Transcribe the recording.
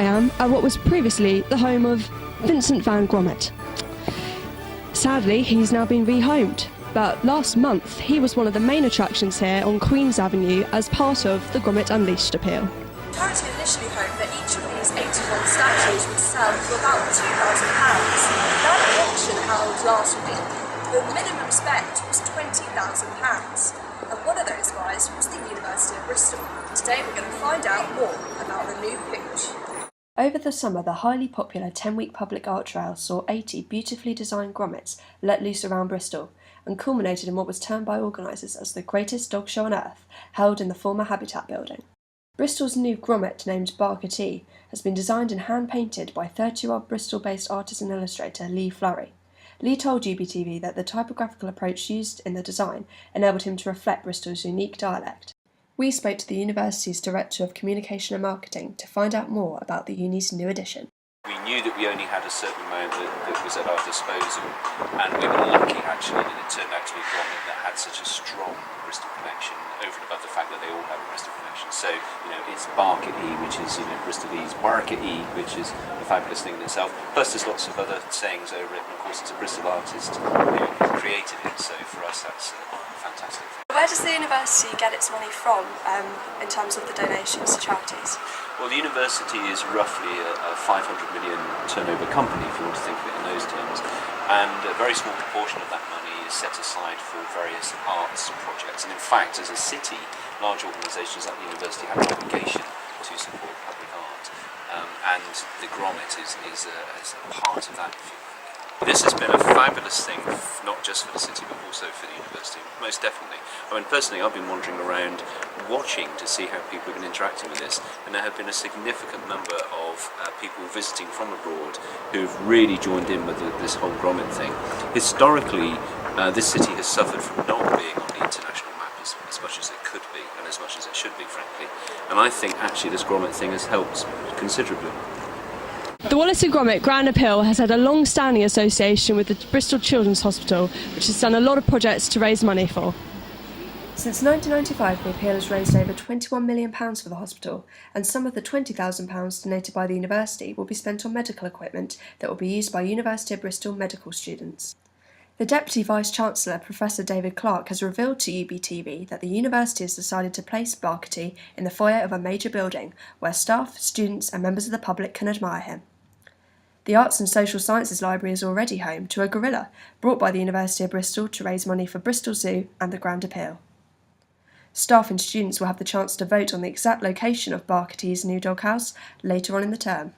I am at what was previously the home of Vincent van Grommet. Sadly, he's now been rehomed, but last month he was one of the main attractions here on Queen's Avenue as part of the Grommet Unleashed appeal. Charity initially hoped that each of these 81 statues would sell for about £2,000. That auction held last week, the minimum spent was £20,000. And one of those guys was the University of Bristol. Today we're going to find out more about the new pitch. Over the summer, the highly popular 10-week public art trail saw 80 beautifully designed grommets let loose around Bristol and culminated in what was termed by organisers as the greatest dog show on earth, held in the former Habitat building. Bristol's new grommet, named Barker T, has been designed and hand-painted by 30-year-old Bristol-based artist and illustrator Lee Flurry. Lee told UBTV that the typographical approach used in the design enabled him to reflect Bristol's unique dialect. We spoke to the university's Director of Communication and Marketing to find out more about the uni's new edition. We knew that we only had a certain amount that was at our disposal, and we were lucky actually that it turned out to be a grommet that had such a strong Bristol connection, over and above the fact that they all have a Bristol connection. So, it's Barker E, which is, Bristolese, Barker E, which is a fabulous thing in itself. Plus there's lots of other sayings over it, and of course it's a Bristol artist who created it, so for us that's fantastic. Where does the university get its money from in terms of the donations to charities? Well, the university is roughly a 500 million turnover company, if you want to think of it in those terms, and a very small proportion of that money is set aside for various arts projects. And in fact, as a city, large organisations like the university have an obligation to support public art, and the grommet is a part of that. This has been a fabulous thing, not just for the city but also for the university, most definitely. I mean, personally, I've been wandering around watching to see how people have been interacting with this, and there have been a significant number of people visiting from abroad who've really joined in with this whole grommet thing. Historically, this city has suffered from not being on the international map as much as it could be, and as much as it should be, frankly. And I think actually this grommet thing has helped considerably. The Wallace and Grommet Grand Appeal has had a long-standing association with the Bristol Children's Hospital, which has done a lot of projects to raise money for. Since 1995, the appeal has raised over £21 million for the hospital, and some of the £20,000 donated by the university will be spent on medical equipment that will be used by University of Bristol medical students. The Deputy Vice-Chancellor, Professor David Clark, has revealed to UBTV that the university has decided to place Barker T in the foyer of a major building where staff, students and members of the public can admire him. The Arts and Social Sciences Library is already home to a gorilla brought by the University of Bristol to raise money for Bristol Zoo and the Grand Appeal. Staff and students will have the chance to vote on the exact location of Barker T's new doghouse later on in the term.